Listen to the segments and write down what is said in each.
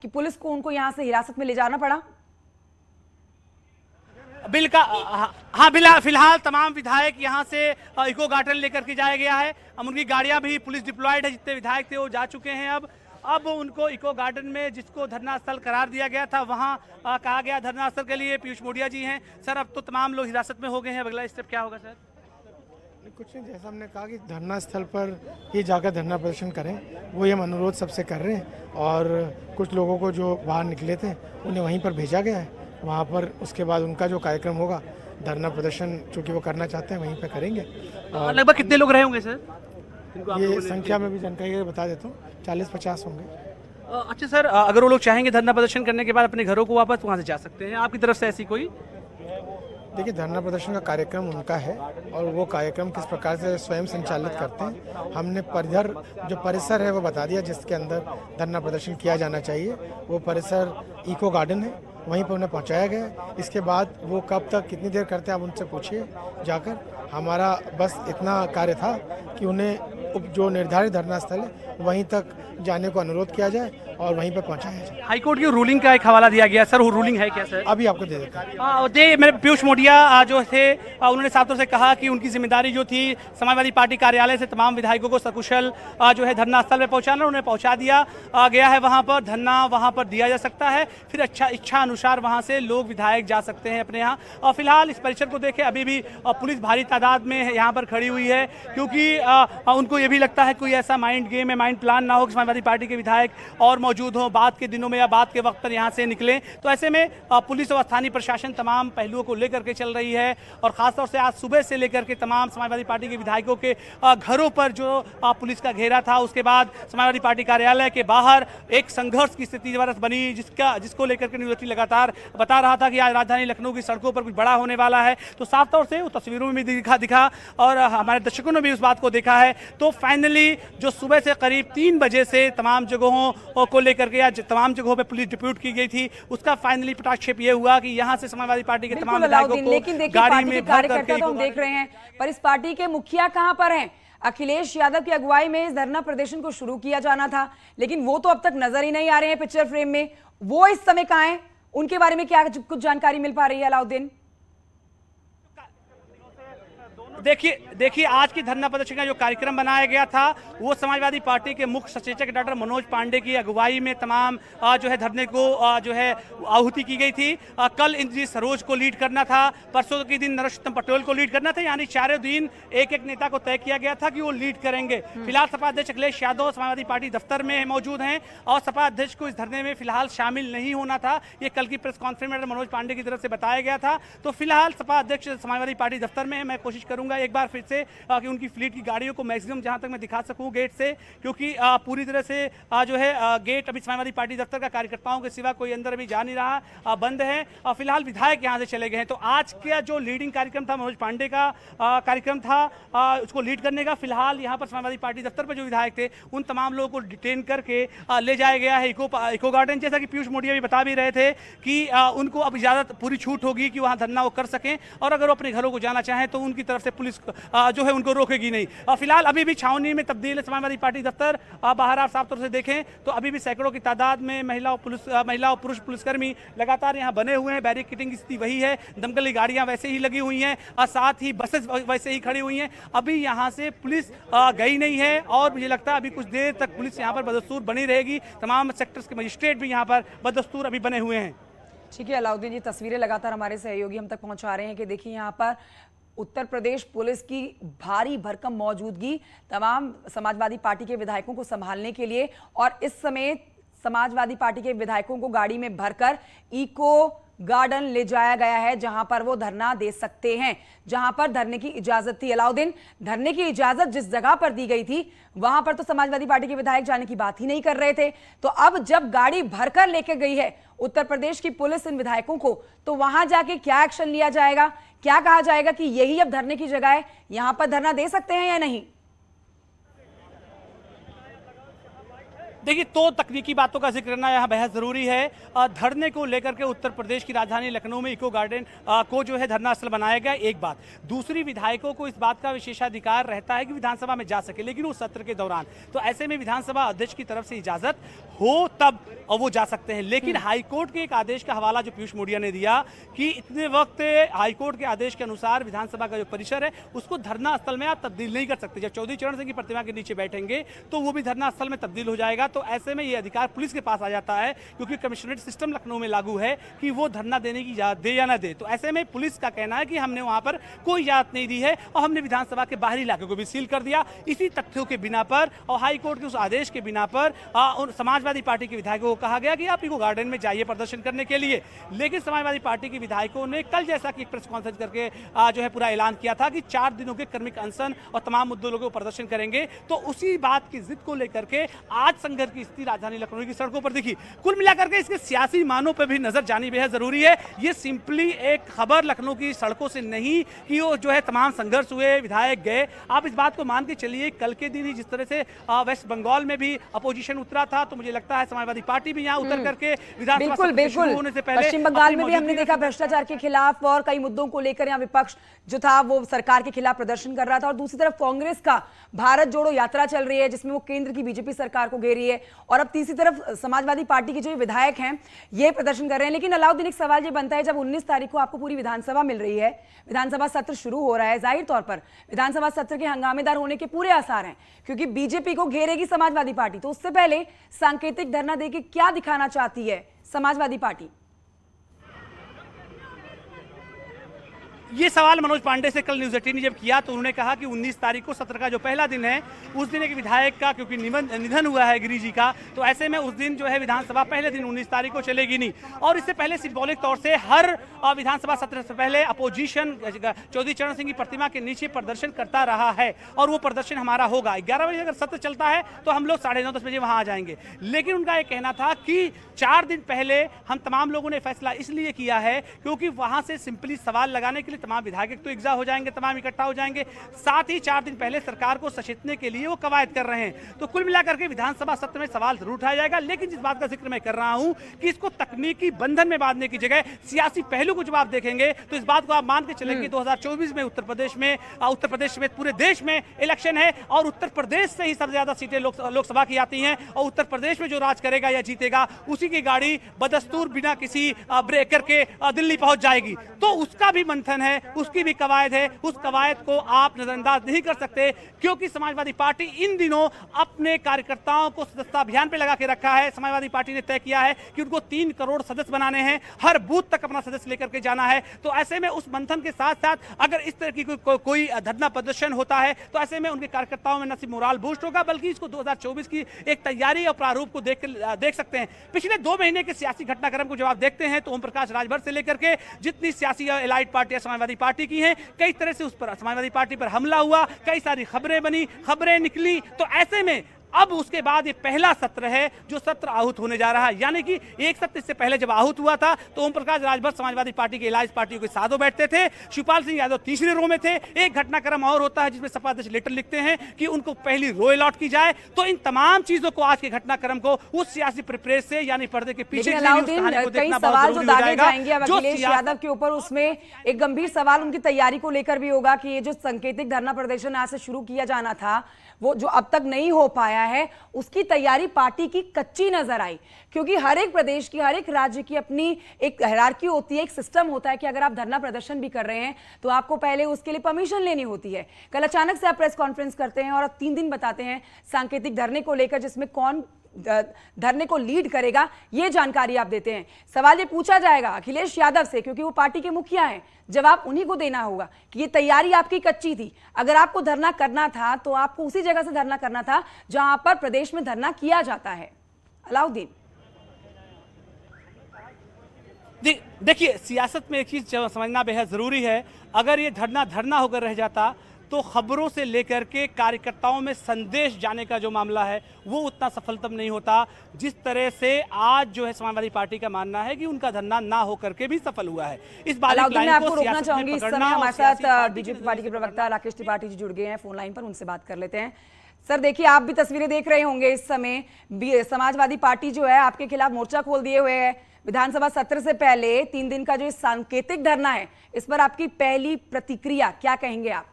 कि पुलिस को उनको यहां से हिरासत में ले जाना पड़ा? बिल का हाँ, फिलहाल तमाम विधायक यहाँ से इको गार्डन लेकर के जाया गया है। अब उनकी गाड़ियां भी पुलिस डिप्लॉयड है, जितने विधायक थे वो जा चुके हैं। अब उनको इको गार्डन में, जिसको धरना स्थल करार दिया गया था, वहाँ कहा गया धरना स्थल के लिए पीयूष मोडिया जी हैं। सर, अब तो तमाम लोग हिरासत में हो गए हैं, अगला स्टेप क्या होगा सर? कुछ नहीं, जैसा हमने कहा कि धरना स्थल पर ही जाकर धरना प्रदर्शन करें, वही हम अनुरोध सबसे कर रहे हैं। और कुछ लोगों को जो बाहर निकले थे उन्हें वहीं पर भेजा गया है, वहाँ पर उसके बाद उनका जो कार्यक्रम होगा, धरना प्रदर्शन चूँकि वो करना चाहते हैं वहीं पर करेंगे। और लगभग कितने लोग रहे होंगे सर? ये संख्या में भी जानकारी बता देता हूँ, 40-50 होंगे। अच्छा सर, अगर वो लोग चाहेंगे धरना प्रदर्शन करने के बाद अपने घरों को वापस वहाँ से जा सकते हैं, आपकी तरफ से ऐसी कोई? देखिए, धरना प्रदर्शन का कार्यक्रम उनका है और वो कार्यक्रम किस प्रकार से स्वयं संचालित करते हैं। हमने जो परिसर है वो बता दिया जिसके अंदर धरना प्रदर्शन किया जाना चाहिए। वो परिसर इको गार्डन है, वहीं पर उन्हें पहुंचाया गया है। इसके बाद वो कब तक कितनी देर करते हैं आप उनसे पूछिए जाकर। हमारा बस इतना कार्य था कि उन्हें जो निर्धारित धरना स्थल है वहीं तक जाने को अनुरोध किया जाए और वहीं पर पहुंचाया जाए। हाईकोर्ट की रूलिंग का एक हवाला दिया गया सर, वो रूलिंग है क्या सर? अभी आपको दे देता हूं। मेरे पीयूष मोडिया जो थे उन्होंने साफ तौर से कहा कि उनकी जिम्मेदारी जो थी समाजवादी पार्टी कार्यालय से तमाम विधायकों को सकुशल जो है धरना स्थल पर पहुंचाना, उन्हें पहुंचा दिया गया है। वहां पर धरना वहां पर दिया जा सकता है, फिर इच्छा अनुसार वहां से लोग विधायक जा सकते हैं अपने यहाँ। और फिलहाल इस परिसर को देखें, अभी भी पुलिस भारी तादाद में यहाँ पर खड़ी हुई है, क्योंकि उनको ये भी लगता है कोई ऐसा माइंड गेम है, माइंड प्लान ना हो कि समाजवादी पार्टी के विधायक और मौजूद हों बाद के दिनों में या बाद के वक्त पर यहाँ से निकलें। तो ऐसे में पुलिस और स्थानीय प्रशासन तमाम पहलुओं को लेकर के चल रही है। और खासतौर से आज सुबह से लेकर के तमाम समाजवादी पार्टी के विधायकों के घरों पर जो पुलिस का घेरा था, उसके बाद समाजवादी पार्टी कार्यालय के बाहर एक संघर्ष की स्थिति बनी, जिसको लेकर के न्यूज लगातार बता रहा था कि आज राजधानी लखनऊ की सड़कों पर कुछ बड़ा होने वाला है। तो साफ तौर से वो तस्वीरों में भी दिखा और हमारे दर्शकों ने भी उस बात को देखा है। तो फाइनली जो सुबह से करीब 3 बजे से तमाम जगहों को लेकर के या तमाम जगहों पे पुलिस डिप्यूट की गई थी, उसका फाइनली पटाक्षेप ये हुआ कि यहाँ से समाजवादी पार्टी के तमाम विधायकों को गाड़ी में भर करके तो हम देख रहे हैं, पर इस पार्टी के मुखिया कहां पर हैं? अखिलेश यादव की अगुवाई में इस धरना प्रदर्शन को शुरू किया जाना था, लेकिन वो तो अब तक नजर ही नहीं आ रहे हैं पिक्चर फ्रेम में। वो इस समय कहां हैं? उनके बारे में क्या कुछ जानकारी मिल पा रही है अलाउद्दीन? देखिए आज की धरना प्रदर्शन का जो कार्यक्रम बनाया गया था, वो समाजवादी पार्टी के मुख्य सचेतक डॉक्टर मनोज पांडे की अगुवाई में तमाम जो है धरने को जो है आहुति की गई थी। कल इंद्रजीत सरोज को लीड करना था, परसों के दिन नरोत्तम पटेल को लीड करना था, यानी चारों दिन एक एक नेता को तय किया गया था कि वो लीड करेंगे। फिलहाल सपा अध्यक्ष अखिलेश यादव समाजवादी पार्टी दफ्तर में मौजूद हैं और सपा अध्यक्ष को इस धरने में फिलहाल शामिल नहीं होना था। ये कल की प्रेस कॉन्फ्रेंस में मनोज पांडे की तरफ से बताया गया था। तो फिलहाल सपा अध्यक्ष समाजवादी पार्टी दफ्तर में है। मैं कोशिश करूंगा एक बार फिर से कि उनकी फ्लीट की गाड़ियों को मैक्सिमम जहां तक मैं दिखा सकूं गेट से, क्योंकि पूरी तरह से जो है गेट अभी समाजवादी पार्टी दफ्तर का कार्यकर्ताओं के सिवा कोई अंदर अभी जा नहीं रहा, बंद है। फिलहाल विधायक यहां से चले गए हैं। तो आज का जो लीडिंग कार्यक्रम था, मनोज पांडे का कार्यक्रम था उसको लीड करने का। फिलहाल यहां पर समाजवादी पार्टी दफ्तर पर जो विधायक थे उन तमाम लोगों को डिटेन करके ले जाया गया है इको गार्डन। जैसा कि पीयूष मोडिया भी बता भी रहे थे कि उनको अब इजाजत पूरी छूट होगी कि वहां धरना वो कर सकें, और अगर वो अपने घरों को जाना चाहें तो उनकी तरफ से पुलिस जो है उनको रोकेगी नहीं। फिलहाल अभी भी छावनी में तब्दील है समाजवादी पार्टी दफ्तर। बाहर आप साफ तौर से देखें तो अभी भी सैकड़ों की तादाद में महिला और पुरुष पुलिसकर्मी लगातार यहाँ बने हुए हैं। बैरिकेडिंग की स्थिति वही है, दमकल की गाड़ियां वैसे ही लगी हुई हैं और साथ ही बसेस वैसे ही खड़ी हुई हैं। अभी यहाँ से पुलिस गई नहीं है और मुझे लगता है अभी कुछ देर तक पुलिस यहाँ पर बदस्तूर बनी रहेगी। तमाम सेक्टर्स के मजिस्ट्रेट भी यहाँ पर बदस्तूर अभी बने हुए हैं। ठीक है अलाउद्दीन जी, तस्वीरें लगातार हमारे सहयोगी हम तक पहुंचा रहे हैं कि देखिए यहाँ पर उत्तर प्रदेश पुलिस की भारी भरकम मौजूदगी तमाम समाजवादी पार्टी के विधायकों को संभालने के लिए, और इस समय समाजवादी पार्टी के विधायकों को गाड़ी में भरकर इको गार्डन ले जाया गया है, जहां पर वो धरना दे सकते हैं, जहां पर धरने की इजाजत थी। अलाउद्दीन, धरने की इजाजत जिस जगह पर दी गई थी वहां पर तो समाजवादी पार्टी के विधायक जाने की बात ही नहीं कर रहे थे। तो अब जब गाड़ी भरकर लेके गई है उत्तर प्रदेश की पुलिस इन विधायकों को, तो वहां जाके क्या एक्शन लिया जाएगा? क्या कहा जाएगा कि यही अब धरने की जगह है, यहां पर धरना दे सकते हैं या नहीं? देखिए, तो तकनीकी बातों का जिक्र करना यहाँ बेहद जरूरी है। धरने को लेकर के उत्तर प्रदेश की राजधानी लखनऊ में इको गार्डन को जो है धरना स्थल बनाया गया, एक बात। दूसरी, विधायकों को इस बात का विशेषाधिकार रहता है कि विधानसभा में जा सके, लेकिन उस सत्र के दौरान। तो ऐसे में विधानसभा अध्यक्ष की तरफ से इजाजत हो तब और वो जा सकते हैं। लेकिन हाईकोर्ट के एक आदेश का हवाला जो पीयूष मोडिया ने दिया कि इतने वक्त हाईकोर्ट के आदेश के अनुसार विधानसभा का जो परिसर है उसको धरना स्थल में आप तब्दील नहीं कर सकते। जब चौधरी चरण सिंह की प्रतिमा के नीचे बैठेंगे तो वो भी धरना स्थल में तब्दील हो जाएगा। तो ऐसे में ये अधिकार पुलिस के पास आ जाता है, क्योंकि कमिश्नरेट सिस्टम लखनऊ में लागू है कि वो धरना देने की इजाजत दे या ना दे। तो ऐसे में पुलिस का कहना है कि हमने वहां पर कोई इजाजत नहीं दी है और हमने विधानसभा के बाहरी इलाके को भी सील कर दिया। इसी तथ्यों के बिना पर और हाईकोर्ट के उस आदेश के बिना पर समाजवादी पार्टी के विधायकों को कहा गया कि आप इको गार्डन में जाइए प्रदर्शन करने के लिए। लेकिन समाजवादी पार्टी के विधायकों ने कल जैसा कि एक प्रेस कॉन्फ्रेंस करके जो है पूरा ऐलान किया था कि 4 दिनों के क्रमिक अनशन और तमाम मुद्दों को प्रदर्शन करेंगे। तो उसी बात की जिद को लेकर के आज संघर्ष की स्थिति राजधानी लखनऊ की सड़कों पर दिखी। कुल मिलाकर के इसके सियासी मानों पर भी नजर जानी बेहद जरूरी है। ये सिंपली एक खबर लखनऊ की सड़कों से नहीं कि वो जो है तमाम संघर्ष हुए, विधायक गए। आप इस बात को मान के चलिए, कल के दिन ही जिस तरह से वेस्ट बंगाल में भी अपोजिशन उतरा था, तो मुझे लगता है समाजवादी पार्टी भी यहाँ उतर करके विधानसभा शुरू होने से पहले पश्चिम बंगाल में भी हमने देखा भ्रष्टाचार के खिलाफ और कई मुद्दों को लेकर यहाँ विपक्ष जो था वो सरकार के खिलाफ प्रदर्शन कर रहा था। और दूसरी तरफ कांग्रेस का भारत जोड़ो यात्रा चल रही है जिसमें वो केंद्र की बीजेपी सरकार को घेर रही है। और अब तीसरी तरफ समाजवादी पार्टी के जो विधायक हैं ये प्रदर्शन कर रहे हैं। लेकिन अलाउद्दीन, एक सवाल ये बनता है, जब 19 तारीख को आपको पूरी विधानसभा मिल रही है, विधानसभा सत्र शुरू हो रहा है, जाहिर तौर पर विधानसभा सत्र के हंगामेदार होने के पूरे आसार हैं क्योंकि बीजेपी को घेरेगी समाजवादी पार्टी। तो उससे पहले सांकेतिक धरना देके क्या दिखाना चाहती है समाजवादी पार्टी? ये सवाल मनोज पांडे से कल न्यूज 18 ने जब किया तो उन्होंने कहा कि 19 तारीख को सत्र का जो पहला दिन है उस दिन एक विधायक का क्योंकि निधन हुआ है गिरी जी का, तो ऐसे में उस दिन जो है विधानसभा पहले दिन 19 तारीख को चलेगी नहीं। और इससे पहले सिंबॉलिक तौर से हर विधानसभा सत्र से पहले अपोजिशन चौधरी चरण सिंह की प्रतिमा के नीचे प्रदर्शन करता रहा है और वो प्रदर्शन हमारा होगा। 11 बजे अगर सत्र चलता है तो हम लोग 9:30-10 बजे वहां आ जाएंगे। लेकिन उनका ये कहना था कि 4 दिन पहले हम तमाम लोगों ने फैसला इसलिए किया है क्योंकि वहां से सिंपली सवाल लगाने के लिए तमाम विधायक तो इकट्ठा हो जाएंगे, तमाम इकट्ठा हो जाएंगे। साथ ही 4 दिन पहले सरकार को सचेतने के लिए वो कवायद कर रहे हैं। तो कुल मिलाकर के विधानसभा सत्र में सवाल जरूर उठाया जाएगा। लेकिन जिस बात का जिक्र मैं कर रहा हूं कि इसको तकनीकी बंधन में बांधने की जगह सियासी पहलू को जब आप देखेंगे तो इस बात को आप मान के चलेंगे 2024 में उत्तर प्रदेश में पूरे देश में इलेक्शन है और उत्तर प्रदेश से ही सबसे ज्यादा सीटें लोकसभा की आती हैं और उत्तर प्रदेश में जो राज करेगा या जीतेगा उसी की गाड़ी बदस्तूर बिना किसी ब्रेकर के दिल्ली पहुंच जाएगी। तो उसका भी मंथन है, उसकी भी कवायद है। उस कवायद को आप नजरअंदाज नहीं कर सकते क्योंकि समाजवादी पार्टी इन दिनों अपने कार्यकर्ताओं को सदस्यता अभियान पे लगा के रखा है। समाजवादी पार्टी ने तय किया है कि उनको 3 करोड़ सदस्य बनाने हैं, हर बूथ तक अपना सदस्य लेकर के जाना है। तो ऐसे में उस मंथन के साथ साथ अगर इस तरह की कोई धरना प्रदर्शन होता है तो ऐसे में उनके कार्यकर्ताओं में न सिर्फ मोराल बूस्ट होगा बल्कि इसको 2024 की एक तैयारी और प्रारूप को देख सकते हैं। पिछले 2 महीने के सियासी घटनाक्रम को जब आप देखते हैं तो ओम प्रकाश राजभर से लेकर के जितनी सियासी एलाइट पार्टियां समाजवादी पार्टी की हैं, कई तरह से उस पर समाजवादी पार्टी पर हमला हुआ, कई सारी खबरें बनी, खबरें निकली। तो ऐसे में अब उसके बाद ये पहला सत्र है जो सत्र आहूत होने जा रहा है। यानी कि एक सत्र इससे पहले जब आहूत हुआ था तो ओम प्रकाश राजभर समाजवादी पार्टी के इलाज पार्टियों के साथ बैठते थे, शिवपाल सिंह यादव तीसरे रो में थे। एक घटनाक्रम और होता है जिसमें सपा अध्यक्ष लेटर लिखते हैं कि उनको पहली रो अलॉट की जाए। तो इन तमाम चीजों को आज के घटनाक्रम को उस सियासी परिप्रेक्ष्य से यानी पर्दे के पीछे कई सवाल जो दागे जाएंगे अब अखिलेश यादव के ऊपर, उसमें एक गंभीर सवाल उनकी तैयारी को लेकर भी होगा कि ये जो सांकेतिक धरना प्रदर्शन आज से शुरू किया जाना था वो जो अब तक नहीं हो पाया है उसकी तैयारी पार्टी की कच्ची नजर आई। क्योंकि हर एक प्रदेश की, हर एक राज्य की अपनी एक हायरार्की होती है, एक सिस्टम होता है कि अगर आप धरना प्रदर्शन भी कर रहे हैं तो आपको पहले उसके लिए परमिशन लेनी होती है। कल अचानक से आप प्रेस कॉन्फ्रेंस करते हैं और 3 दिन बताते हैं सांकेतिक धरने को लेकर जिसमें कौन धरने को लीड करेगा ये जानकारी आप देते हैं। सवाल ये पूछा जाएगा अखिलेश यादव से क्योंकि वो पार्टी के मुखिया हैं, जवाब उन्हीं को देना होगा कि ये तैयारी आपकी कच्ची थी। अगर आपको धरना करना था तो आपको उसी जगह से धरना करना था जहां पर प्रदेश में धरना किया जाता है। अलाउद्दीन, देखिए सियासत में एक चीज समझना बेहद जरूरी है। अगर ये धरना होकर रह जाता तो खबरों से लेकर के कार्यकर्ताओं में संदेश जाने का जो मामला है वो उतना सफलतम नहीं होता जिस तरह से आज जो है समाजवादी पार्टी का मानना है कि उनका धरना ना होकर के भी सफल हुआ है। इस बात मैं आपको रोकना चाहूंगी। इस समय हमारे साथ बीजेपी पार्टी के प्रवक्ता राकेश त्रिपाठी जी जुड़ गए हैं फोन लाइन पर, उनसे बात कर लेते हैं। सर देखिए, आप भी तस्वीरें देख रहे होंगे इस समय समाजवादी पार्टी जो है आपके खिलाफ मोर्चा खोल दिए हुए है। विधानसभा सत्र से पहले 3 दिन का जो सांकेतिक धरना है, इस पर आपकी पहली प्रतिक्रिया क्या कहेंगे आप?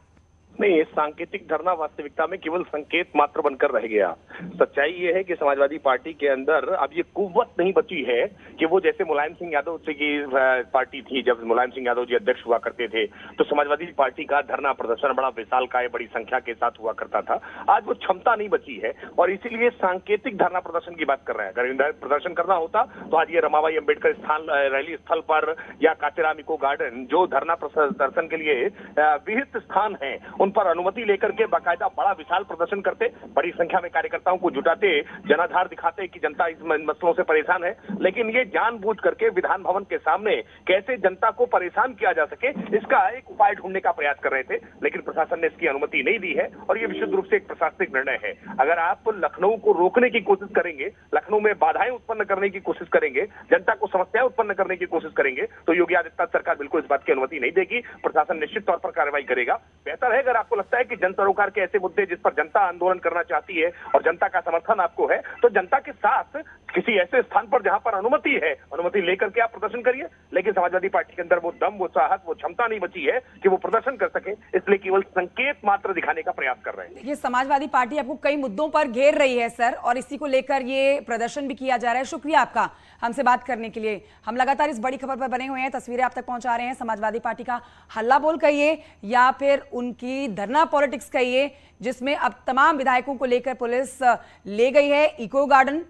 नहीं, ये सांकेतिक धरना वास्तविकता में केवल संकेत मात्र बनकर रह गया। सच्चाई ये है कि समाजवादी पार्टी के अंदर अब ये कुव्वत नहीं बची है कि वो जैसे मुलायम सिंह यादव से की पार्टी थी, जब मुलायम सिंह यादव जी अध्यक्ष हुआ करते थे तो समाजवादी पार्टी का धरना प्रदर्शन बड़ा विशालकाय बड़ी संख्या के साथ हुआ करता था। आज वो क्षमता नहीं बची है और इसीलिए सांकेतिक धरना प्रदर्शन की बात कर रहे हैं। अगर प्रदर्शन करना होता तो आज ये रमाबाई अंबेडकर स्थान रैली स्थल पर या कांचीराम इको गार्डन जो धरना प्रदर्शन के लिए विहित स्थान है उन पर अनुमति लेकर के बाकायदा बड़ा विशाल प्रदर्शन करते, बड़ी संख्या में कार्यकर्ताओं को जुटाते, जनाधार दिखाते कि जनता इस मसलों से परेशान है। लेकिन ये जानबूझ करके विधान भवन के सामने कैसे जनता को परेशान किया जा सके इसका एक उपाय ढूंढने का प्रयास कर रहे थे, लेकिन प्रशासन ने इसकी अनुमति नहीं दी है और ये विशुद्ध रूप से एक प्रशासनिक निर्णय है। अगर आप लखनऊ को रोकने की कोशिश करेंगे, लखनऊ में बाधाएं उत्पन्न करने की कोशिश करेंगे, जनता को समस्याएं उत्पन्न करने की कोशिश करेंगे तो योगी आदित्यनाथ सरकार बिल्कुल इस बात की अनुमति नहीं देगी। प्रशासन निश्चित तौर पर कार्रवाई करेगा। बेहतर है अगर आपको लगता है कि जन सरोकार के ऐसे मुद्दे जिस पर जनता आंदोलन करना चाहती है और जनता का समर्थन आपको है तो जनता के साथ किसी ऐसे स्थान पर जहां पर अनुमति है, अनुमति लेकर के आप प्रदर्शन करिए। लेकिन समाजवादी पार्टी के अंदर वो दम, वो साहस, वो क्षमता नहीं बची है कि वो प्रदर्शन कर सके, इसलिए केवल संकेत मात्र दिखाने का प्रयास कर रहे हैं। ये समाजवादी पार्टी आपको कई मुद्दों पर घेर रही है सर, और इसी को लेकर ये प्रदर्शन भी किया जा रहा है। शुक्रिया आपका हमसे बात करने के लिए। हम लगातार इस बड़ी खबर पर बने हुए हैं, तस्वीरें आप तक पहुंचा रहे हैं। समाजवादी पार्टी का हल्ला बोल कहिए या फिर उनकी धरना पॉलिटिक्स कहिए, जिसमें अब तमाम विधायकों को लेकर पुलिस ले गई है इको गार्डन।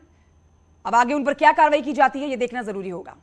अब आगे उन पर क्या कार्रवाई की जाती है ये देखना जरूरी होगा।